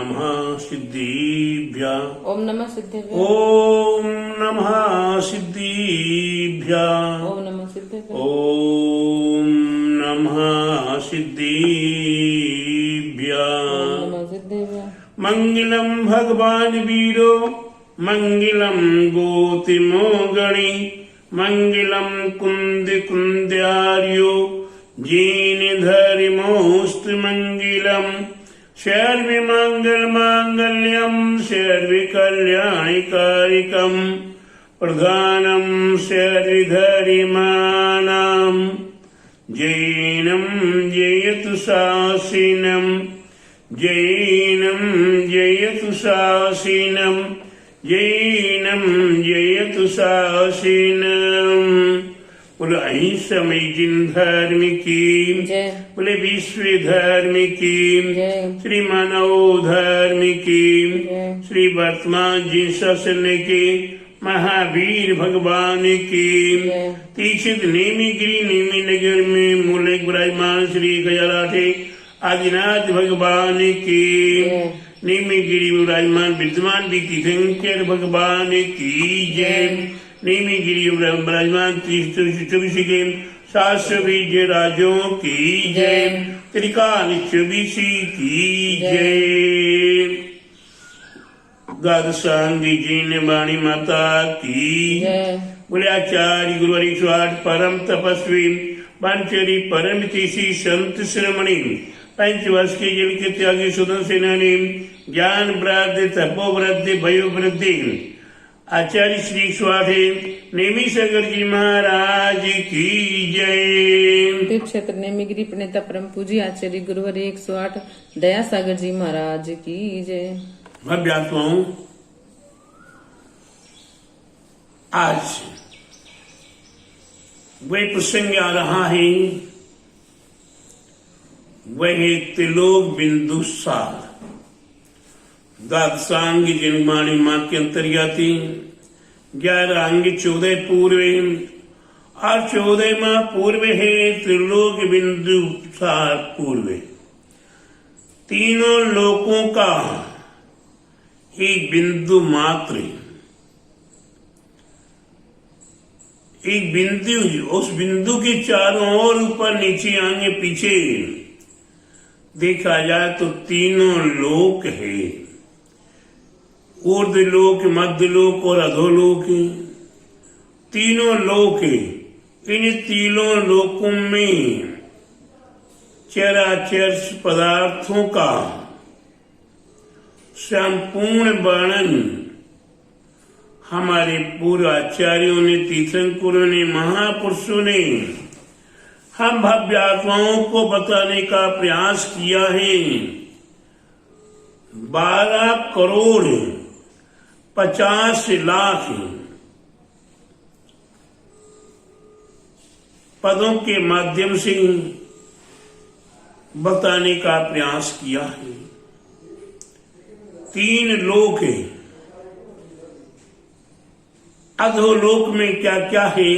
नमः सिद्धिभ्यः। ओम नमः सिद्धेभ्यः। ओम नमः सिद्धिभ्यः। ओम नमः सिद्धेभ्यः। ओम नमः सिद्धिभ्यः। ओम नमः सिद्धेभ्यः। मंगलम भगवान वीरो मंगलम गोतिमो गणी मंगलम कुंद कुंद्यार्यो जीन धरिमोस्त मंगलम सर्व मंगल मांगल्यम सर्व कल्याणिकारिकम प्रधानम सर्वधरिमानाम जैनम जयतु शासिनम जैनम जयतु शासिनम जैनम जयतु शासिनम। बोले अहिंसमय जिन धर्म की जय। बोले विश्व धर्म की जय। श्री मानव धर्म की जय। श्री वर्तमान जी शासन के महावीर भगवान की जय। तीक्षित नेमीगिरी नेमी नगर में मूल विराजमान श्री गजाराठे आदिनाथ भगवान की नेमीगिरी विराजमान विद्यमान तीर्थंकर भगवान की जय। नेमीगिरी विराजमान चौबीस के शास्त्र विजय राजों की जय। त्रिकाल चौबीसी की जय। द्वादशांगी जीन वाणी माता की जय। बोले आचार्य गुरुवर 108 परम तपस्वी पांचरी परम तीसी संत श्रमणी 5 वर्ष के जल के त्यागी सुदन सेनानी ज्ञान वृद्धि तपो वृद्धि भयो वृद्धि आचार्य श्री 108 नेमी सागर जी महाराज की जय। तीर्थ क्षेत्र नेमीगिरी प्रणेता परम पूजी आचार्य गुरुवर 108 दया सागर जी महाराज की जय। भव्य आत्माओं, आज वह प्रसंग आ रहा है, वह त्रिलोक बिंदु सार द्वादशांग जनमाणी माँ के अंतर्गति 11 अंग 14 पूर्व और 14 माह पूर्व है त्रिलोक बिंदु सार पूर्व। तीनों लोकों का एक बिंदु मात्र, एक बिंदु, उस बिंदु के चारों ओर ऊपर नीचे आगे पीछे देखा जाए तो तीनों लोक है, ऊर्ध्वलोक मध्यलोक और अधोलोक। तीनों लोक, इन तीनों लोकों में चराचर पदार्थों का संपूर्ण वर्णन हमारे पूर्व आचार्यों ने, तीर्थंकरों ने, महापुरुषों ने हम भव्य आत्माओं को बताने का प्रयास किया है। 12 करोड़ 50 लाख पदों के माध्यम से बताने का प्रयास किया है। 3 लोक, अधोलोक में क्या क्या है,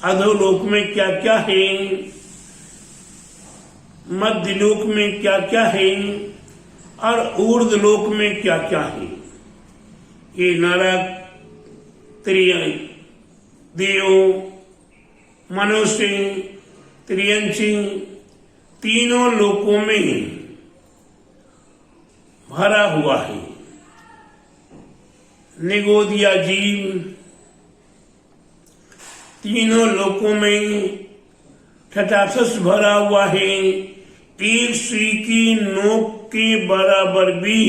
अधोलोक में क्या क्या है, मध्यलोक में क्या क्या है और ऊर्ध्वलोक में क्या क्या है। ये नरक, देव, मनुष्य, त्रियंची तीनों लोकों में भरा हुआ है। निगोदिया जीव तीनों लोकों में ठठाठस भरा हुआ है। एक सुई की नोक के बराबर भी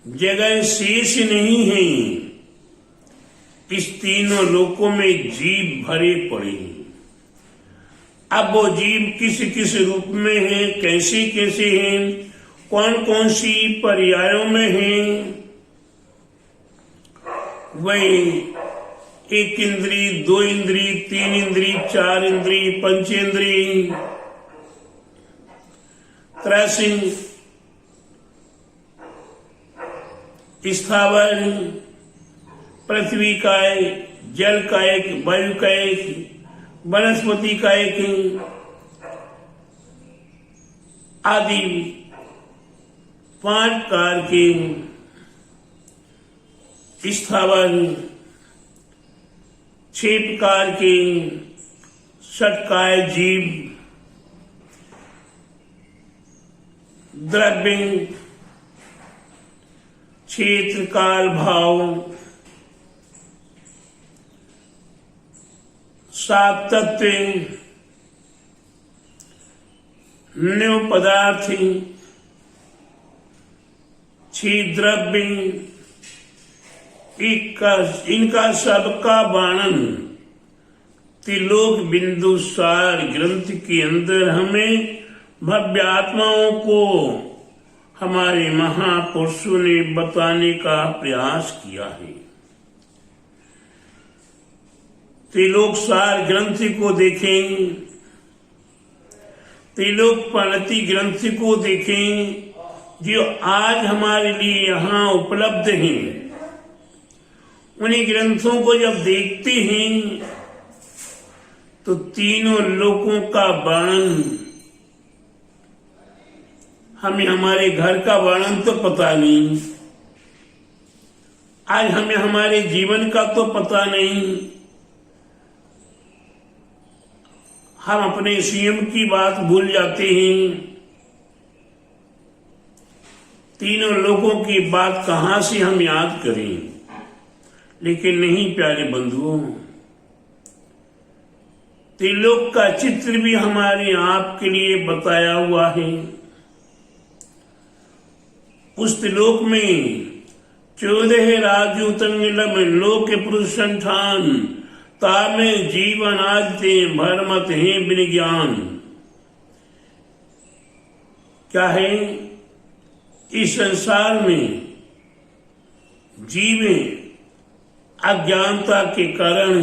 जगह शेष नहीं है। इस तीनों लोकों में जीव भरे पड़े हैं। अब वो जीव किस किस रूप में हैं, कैसे कैसे हैं, कौन कौन सी पर्यायों में हैं, वही 1 इंद्री, 2 इंद्री, 3 इंद्री, 4 इंद्री, पंचेंद्री, त्रैसिंग, स्थावर, पृथ्वी का एक, जल का एक, वायु का एक, वनस्पति का एक, आदि 5 प्रकार के स्थावर, 6 प्रकार के षटकाय जीव, द्रव्य, क्षेत्र काल भाव, 7 तत्व, 9 पदार्थ, 6 द्रव्य, इनका सबका वर्णन त्रिलोक बिंदुसार ग्रंथ के अंदर हमें भव्य आत्माओं को हमारे महापुरुषों ने बताने का प्रयास किया है। त्रिलोक सार ग्रंथ को देखें, त्रिलोक प्रणति ग्रंथ को देखें, जो आज हमारे लिए यहाँ उपलब्ध हैं। उन्हीं ग्रंथों को जब देखते हैं तो तीनों लोकों का वर्णन, हमें हमारे घर का वर्णन तो पता नहीं, आज हमें हमारे जीवन का तो पता नहीं, हम अपने स्वयं की बात भूल जाते हैं। तीनों लोगों की बात कहां से हम याद करें। लेकिन नहीं प्यारे बंधुओं, त्रिलोक का चित्र भी हमारे आपके लिए बताया हुआ है। उस त्रिलोक में 14 राजू तंगलम लोक पुरुष संठान, तामे जीवन आदते भरमत है विज्ञान। क्या है? इस संसार में जीव अज्ञानता के कारण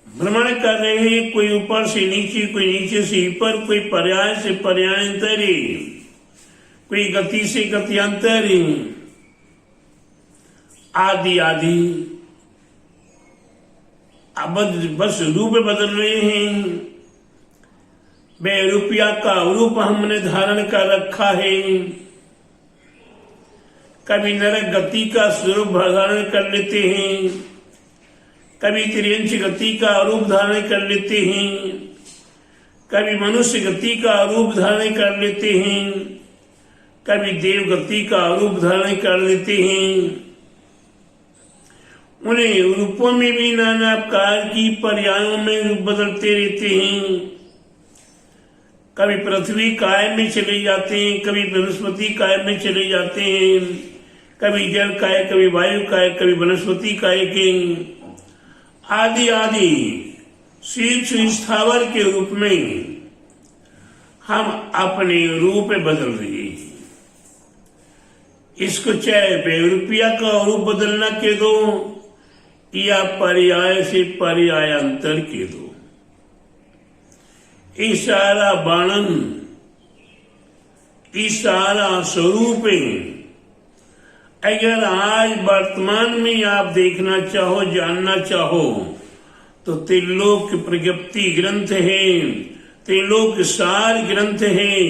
भ्रमण कर रहे हैं, कोई ऊपर से नीचे, कोई नीचे से ऊपर, कोई पर्याय से पर्यायांतरे, कोई गति से गत्यंतरे, आदि आदि। अब बस रूप बदल रहे हैं। बेरूपिया का रूप हमने धारण कर रखा है। कभी नरक गति का स्वरूप धारण कर लेते हैं, कभी त्रियंश गति का रूप धारण कर लेते हैं, कभी मनुष्य गति का रूप धारण कर लेते हैं, कभी देव गति का रूप धारण कर लेते हैं। उन्हें रूपों में भी नाना प्रकार की पर्यायों में रूप बदलते रहते हैं। कभी पृथ्वी काय में चले जाते हैं, कभी वनस्पति काय में चले जाते हैं, कभी जल काय, कभी वायु काय, कभी वनस्पति काय के आदि आदि शीर्ष स्थावर के रूप में हम अपने रूप बदल रहे हैं। इसको चाहे बेरूपिया का रूप बदलना के दो या पर्याय से पर्यायांतर के दो, इशारा वर्णन, इशारा स्वरूप अगर आज वर्तमान में आप देखना चाहो, जानना चाहो, तो त्रिलोक प्रज्ञप्ति ग्रंथ है, त्रिलोक सार ग्रंथ है।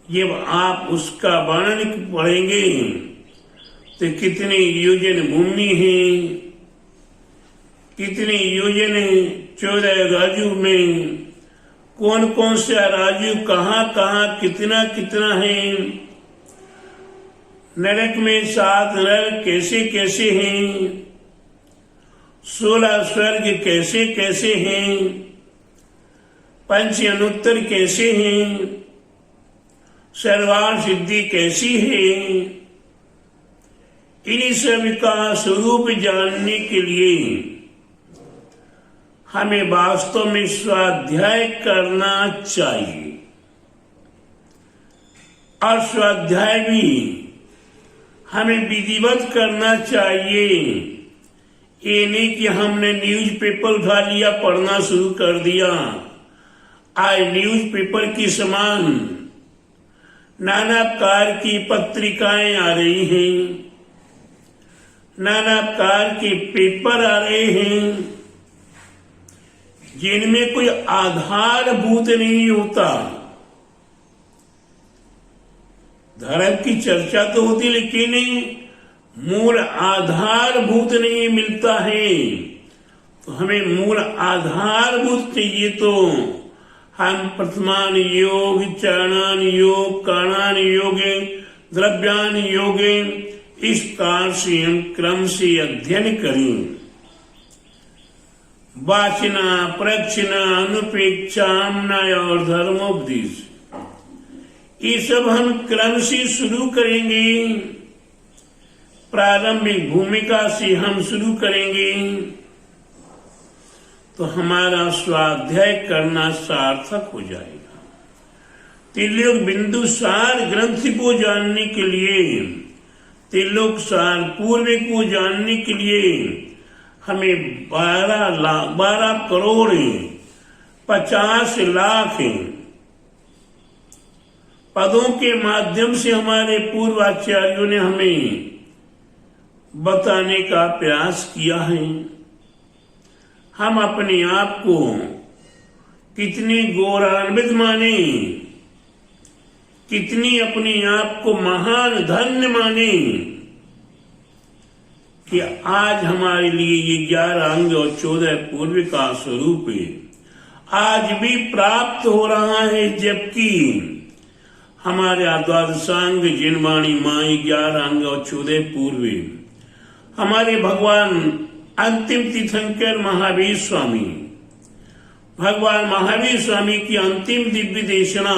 जब आप उसका वर्णन पढ़ेंगे तो कितने योजन भूमि है, कितने योजन 14 राजू में, कौन कौन सा राजू कहाँ कहाँ कितना कितना है। नरक में 7 नरक कैसे कैसे हैं, 16 स्वर्ग कैसे कैसे हैं, 5 अनुत्तर कैसे हैं, सर्वार्थ सिद्धि कैसी है। इन्हीं सब का स्वरूप जानने के लिए हमें वास्तव में स्वाध्याय करना चाहिए। और स्वाध्याय भी हमें विधिवत करना चाहिए। ये नहीं कि हमने न्यूज़पेपर उठा लिया, पढ़ना शुरू कर दिया। आज न्यूज़पेपर की समान नाना प्रकार की पत्रिकाएं आ रही हैं, नाना प्रकार के पेपर आ रहे हैं, जिनमें कोई आधारभूत नहीं होता। धर्म की चर्चा तो होती लेकिन मूल आधारभूत नहीं मिलता है। तो हमें मूल आधारभूत चाहिए। तो हम प्रथमान योग, चरणान योग, काणान योगे, द्रव्यान योगे, इस कार से हम क्रम से अध्ययन करें। वाचना, प्रक्षिणा, अनुपेक्षा, न्याय और धर्मोपदेश, ये सब हम क्रम से शुरू करेंगे। प्रारंभिक भूमिका से हम शुरू करेंगे तो हमारा स्वाध्याय करना सार्थक हो जाएगा। त्रिलोक बिंदुसार ग्रंथ को जानने के लिए, त्रिलोक सार पूर्व को जानने के लिए हमें 12 करोड़ 50 लाख पदों के माध्यम से हमारे पूर्वाचार्यों ने हमें बताने का प्रयास किया है। हम अपने आप को कितने गौरवान्वित माने, कितनी अपने आप को महान धन्य माने कि आज हमारे लिए ये 11 अंग और 14 पूर्व का स्वरूप आज भी प्राप्त हो रहा है। जबकि हमारे द्वादशांग जिनवाणी माई 11 अंग और 14 पूर्व हमारे भगवान अंतिम तीर्थंकर महावीर स्वामी, भगवान महावीर स्वामी की अंतिम दिव्य देशना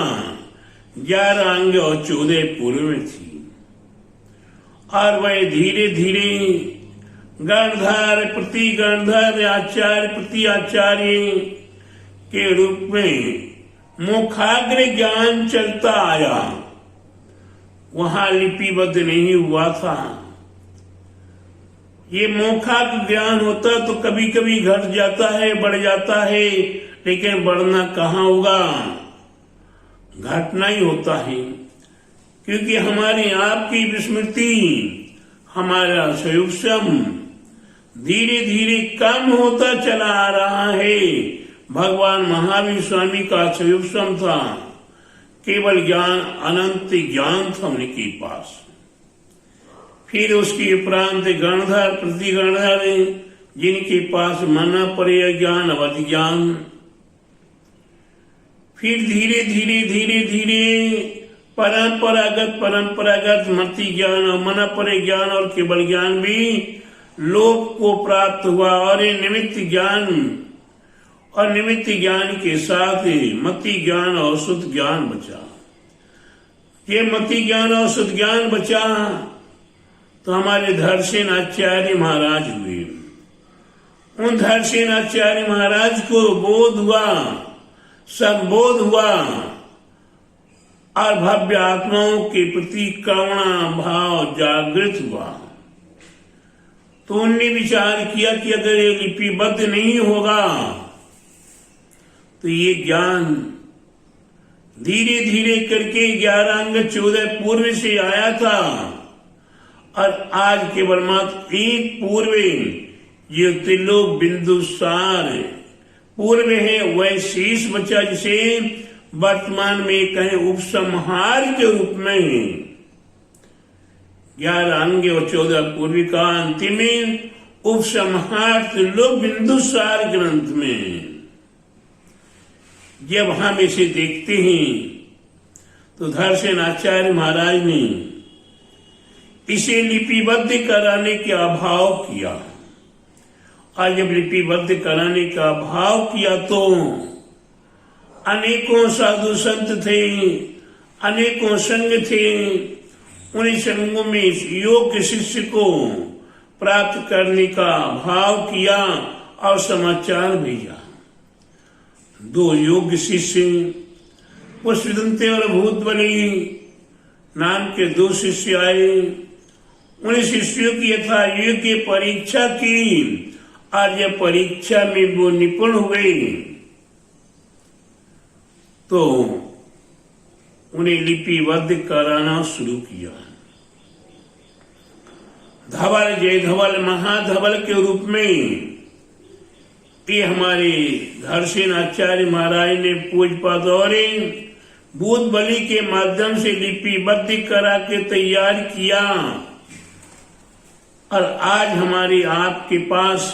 11 अंग और 14 पूर्व में थी। और वह धीरे धीरे गणधर प्रति गणधर, आचार्य प्रति आचार्य के रूप में मुखाग्र ज्ञान चलता आया। वहां लिपिबद्ध नहीं हुआ था। ये मोक्षाग्र ज्ञान होता तो कभी कभी घट जाता है, बढ़ जाता है, लेकिन बढ़ना कहाँ होगा, घटना ही होता है। क्योंकि हमारे आप की विस्मृति, हमारा संयुक्तम धीरे धीरे कम होता चला आ रहा है। भगवान महावीर स्वामी का संयुक्तम था केवल ज्ञान, अनंत ज्ञान था उनके पास। फिर उसके उपरांत गणधर प्रति गणधर जिनके पास मना परे ज्ञान, अवधि ज्ञान। फिर धीरे धीरे धीरे धीरे परंपरागत मति ज्ञान और मना परे ज्ञान और केवल ज्ञान भी लोक को प्राप्त हुआ। और ये निमित्त ज्ञान और निमित्त ज्ञान के साथ मति ज्ञान और शुद्ध ज्ञान बचा। ये मति ज्ञान और शुद्ध ज्ञान बचा तो हमारे धरसेन आचार्य महाराज हुए। उन धरसेन आचार्य महाराज को बोध हुआ, संबोध हुआ और भव्य आत्माओं के प्रति करुणा भाव जागृत हुआ। तो उनने विचार किया कि अगर ये लिपिबद्ध नहीं होगा तो ये ज्ञान धीरे धीरे करके 11 अंग 14 पूर्व से आया था और आज केवल मात्र एक पूर्व ये त्रिलोक बिंदुसार पूर्व है, वह शेष बचा जिसे वर्तमान में कहें उपसंहार के रूप में 11 अंग और 14 पूर्व का अंतिम उपसंहार त्रिलोक बिंदुसार ग्रंथ में। जब हम इसे देखते हैं तो धरसेन आचार्य महाराज ने इसे लिपिबद्ध कराने का अभाव किया। और जब लिपिबद्ध कराने का अभाव किया तो अनेकों साधु संत थे, अनेकों संघ थे। उन संघों में योग्य शिष्य को प्राप्त करने का भाव किया और समाचार भेजा। 2 योग्य शिष्य पुष्पदंते और भूतबली नाम के 2 शिष्य आए। उन शिष्यों की यथा योग्य परीक्षा की और जब परीक्षा में वो निपुण हुए तो उन्हें लिपिबद्ध कराना शुरू किया। धवल, जय धवल, महाधवल के रूप में ये हमारे धरसेन आचार्य महाराज ने पूजपाद और बूथ बलि के माध्यम से लिपिबद्ध करा के तैयार किया और आज हमारी आपके पास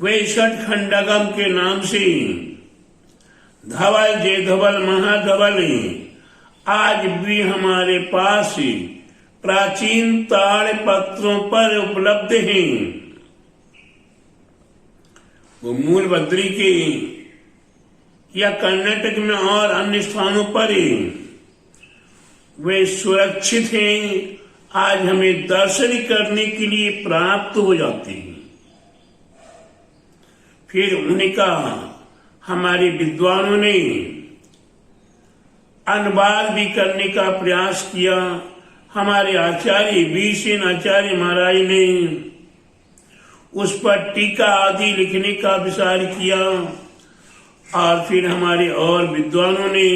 वे छठ खंडगम के नाम से धवल जय धवल महाधवल आज भी हमारे पास प्राचीन ताड़ पत्रों पर उपलब्ध हैं। वो मूल बद्री के या कर्नाटक में और अन्य स्थानों पर वे सुरक्षित हैं। आज हमें दर्शन करने के लिए प्राप्त हो जाते हैं। फिर उनका हमारे विद्वानों ने अनुवाद भी करने का प्रयास किया। हमारे आचार्य वीरसेन आचार्य महाराज ने उस पर टीका आदि लिखने का विचार किया और फिर हमारे और विद्वानों ने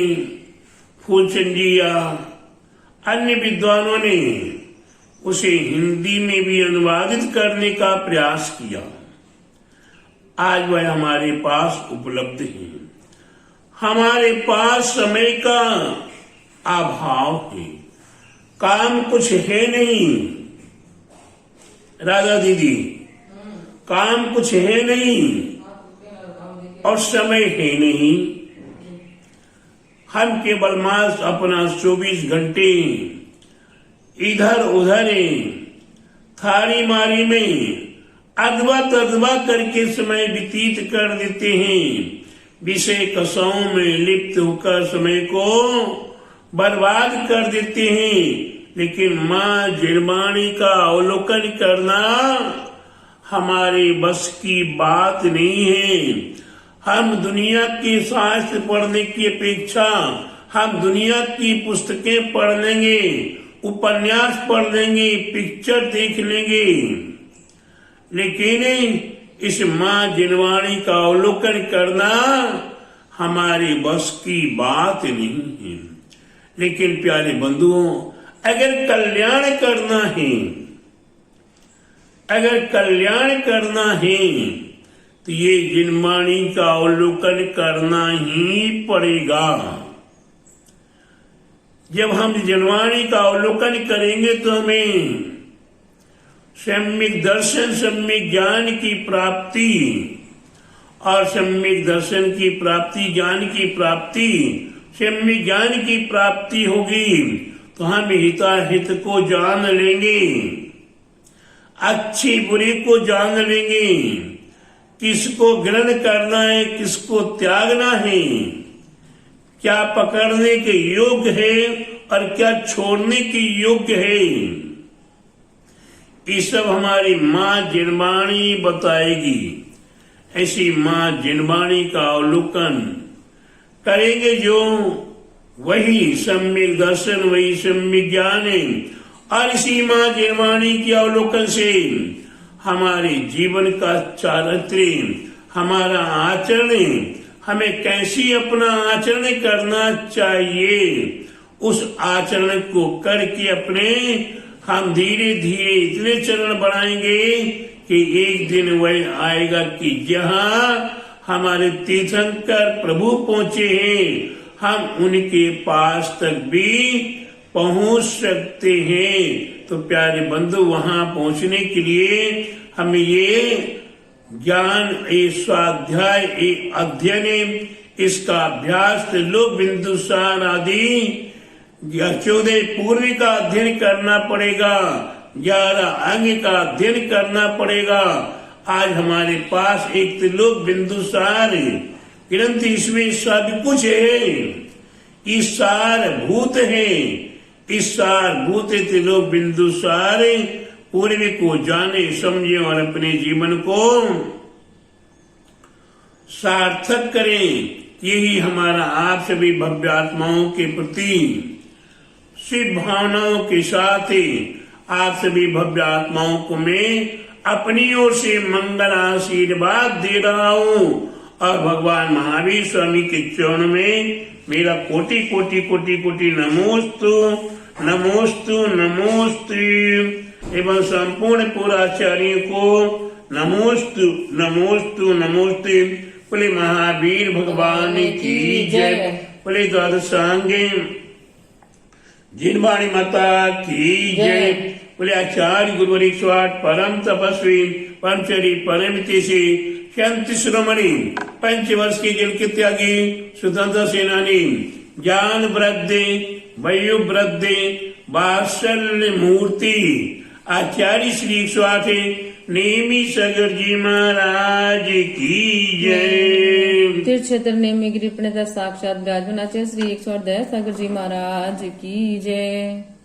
फूलचंद जी या अन्य विद्वानों ने उसे हिंदी में भी अनुवादित करने का प्रयास किया। आज वह हमारे पास उपलब्ध है। हमारे पास समय का अभाव है, काम कुछ है नहीं। राधा दीदी, काम कुछ है नहीं और समय है नहीं। हम केवल मास अपना 24 घंटे इधर उधर थारी मारी में अदवा तदवा करके समय व्यतीत कर देते हैं। विषय कसाओं में लिप्त होकर समय को बर्बाद कर देते हैं। लेकिन माँ जिरवाणी का अवलोकन करना हमारे बस की बात नहीं है। हम दुनिया के शास्त्र पढ़ने की अपेक्षा हम दुनिया की पुस्तकें पढ़ लेंगे, उपन्यास पढ़ लेंगे, पिक्चर देख लेंगे, लेकिन इस माँ जिरवाणी का अवलोकन करना हमारे बस की बात नहीं है। लेकिन प्यारे बंधुओं, अगर कल्याण करना है, अगर कल्याण करना है तो ये जिरवाणी का अवलोकन करना ही पड़ेगा। जब हम जिरवाणी का अवलोकन करेंगे तो हमें सम्यक दर्शन, सम्यक ज्ञान की प्राप्ति और सम्यक दर्शन की प्राप्ति, ज्ञान की प्राप्ति, सम्यक ज्ञान की प्राप्ति होगी तो हम हिताहित को जान लेंगे, अच्छी बुरी को जान लेंगे, किसको ग्रहण करना है, किसको त्यागना है, क्या पकड़ने के योग्य है और क्या छोड़ने के योग्य है। ये सब हमारी माँ जिरवाणी बताएगी। ऐसी माँ जिरवाणी का अवलोकन करेंगे जो वही सम्यक दर्शन, वही सम्यक ज्ञान है। और इसी माँ जिरवाणी के अवलोकन से हमारे जीवन का चारित्र्य, हमारा आचरण, हमें कैसी अपना आचरण करना चाहिए, उस आचरण को करके अपने हम धीरे धीरे इतने चरण बढ़ाएंगे कि एक दिन वह आएगा कि जहाँ हमारे तीर्थंकर प्रभु पहुंचे हैं, हम उनके पास तक भी पहुंच सकते हैं। तो प्यारे बंधु, वहां पहुंचने के लिए हमें ये ज्ञान, ये स्वाध्याय, ये अध्ययन, इसका अभ्यास, लोक बिंदुसार आदि 14 पूर्वी का अध्ययन करना पड़ेगा, 11 अंग का अध्ययन करना पड़ेगा। आज हमारे पास एक त्रिलोक बिंदुसार ग्रंथ, इसमें सब कुछ है, इस सार भूत है, इस सार भूत त्रिलोक बिंदुसार पूर्वी को जाने, समझे और अपने जीवन को सार्थक करें। यही हमारा आप सभी भव्य आत्माओं के प्रति शिव भावनाओं के साथ आप सभी भव्य आत्माओं को मैं अपनी ओर से मंगल आशीर्वाद दे रहा हूँ। और भगवान महावीर स्वामी के चरणों में मेरा कोटि कोटि कोटि कोटि नमोस्तु नमोस्तु नमोस्तु एवं संपूर्ण पूर्वाचार्यों को नमोस्तु नमोस्तु नमोस्तु। बोले महावीर भगवान की जय। बोले द्वादशांगे जिनवाणी माता की जय। बोले आचार्य गुरुवर 108 परम तपस्वी परमचरी परम तेसी शांति शिरोमणि 5 वर्ष के जेल के त्यागी स्वतंत्र सेनानी ज्ञान वृद्धि वयु वृद्धि वात्सल्य मूर्ति आचार्य श्री 108 नेमी सगर जी महाराज की जय। तीर्थ क्षेत्र नेमीगिरी प्रणेता साक्षात विराजमान आचार्य श्री 108 दया सागर जी महाराज की जय।